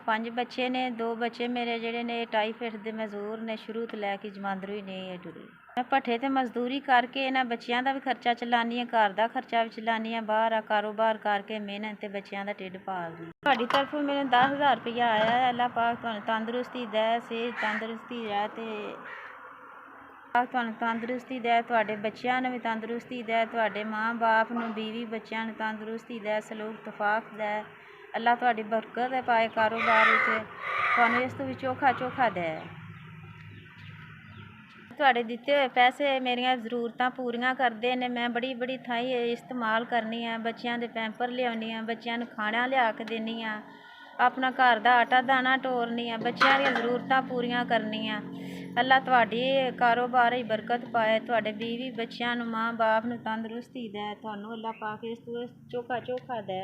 5 ਬੱਚੇ ਨੇ। 2 ਬੱਚੇ ਮੇਰੇ ਜਿਹੜੇ ਨੇ ਟਾਈਫਾਈਡ ਦੇ ਮਜ਼ਦੂਰ ਨੇ, ਸ਼ੁਰੂ ਤੋਂ ਲੈ ਕੇ ਜਮਾਂਦਰੂ ਹੀ ਨਹੀਂ ਟੁਰੇ। ਮੈਂ ਭੱਠੇ ਤੇ ਮਜ਼ਦੂਰੀ ਕਰਕੇ ਇਹਨਾਂ ਬੱਚਿਆਂ ਦਾ ਵੀ ਖਰਚਾ ਚਲਾਉਂਦੀ ਹਾਂ, ਘਰ ਦਾ ਖਰਚਾ ਵੀ ਚਲਾਉਂਦੀ ਹਾਂ, ਬਾਹਰ ਆ ਕਾਰੋਬਾਰ ਕਰਕੇ ਮਿਹਨਤ ਤੇ ਬੱਚਿਆਂ ਦਾ ਢਿੱਡ ਪਾਲਦੀ। ਤੁਹਾਡੀ ਤਰਫੋਂ ਮੈਨੂੰ 10,000 ਰੁਪਈਆ ਆਇਆ ਹੈ। ਅੱਲਾਹ ਪਾਕ ਤੁਹਾਨੂੰ ਤੰਦਰੁਸਤੀ ਦੇ, ਸਿਹਤ ਤੰਦਰੁਸਤੀ ਹੈ ਤੇ ਤੁਹਾਨੂੰ ਤੰਦਰੁਸਤੀ ਦੇ, ਤੁਹਾਡੇ ਬੱਚਿਆਂ ਨੂੰ ਵੀ ਤੰਦਰੁਸਤੀ ਦੇ, ਤੁਹਾਡੇ ਮਾਂ ਬਾਪ ਨੂੰ, ਬੀਵੀ ਬੱਚਿਆਂ ਨੂੰ ਤੰਦਰੁਸਤੀ ਦੇ, ਸਲੂਕ ਤਫਾਕ ਦੇ। ਅੱਲਾਹ ਤੁਹਾਡੀ ਬਰਕਤ ਪਾਏ ਕਾਰੋਬਾਰ ਵਿੱਚ, ਤੁਹਾਨੂੰ ਇਸ ਤੋਂ ਵੀ ਚੋਖਾ ਦੇ। ਤੁਹਾਡੇ ਦਿੱਤੇ ਹੋਏ ਪੈਸੇ ਮੇਰੀਆਂ ਜ਼ਰੂਰਤਾਂ ਪੂਰੀਆਂ ਕਰਦੇ ਨੇ। ਮੈਂ ਬੜੀ ਥਾਈਂ ਇਸਤੇਮਾਲ ਕਰਨੀ ਆ। ਬੱਚਿਆਂ ਦੇ ਪੈਂਪਰ ਲਿਆਉਣੀ ਆ, ਬੱਚਿਆਂ ਨੂੰ ਖਾਣਾ ਲਿਆ ਕੇ ਦੇਣੀ ਆ, ਆਪਣਾ ਘਰ ਦਾ ਆਟਾ ਦਾਣਾ ਟੋਰਨੀ ਆ, ਬੱਚਿਆਂ ਦੀਆਂ ਜ਼ਰੂਰਤਾਂ ਪੂਰੀਆਂ ਕਰਨੀਆਂ। ਅੱਲਾਹ ਤੁਹਾਡੀ ਕਾਰੋਬਾਰ ਹੀ ਬਰਕਤ ਪਾਏ, ਤੁਹਾਡੇ ਬੀਵੀ ਬੱਚਿਆਂ ਨੂੰ, ਮਾਂ ਬਾਪ ਨੂੰ ਤੰਦਰੁਸਤੀ ਦੇ, ਤੁਹਾਨੂੰ ਅੱਲਾਹ ਪਾਕ ਇਸ ਤੋਂ ਚੋਖਾ ਦੇ।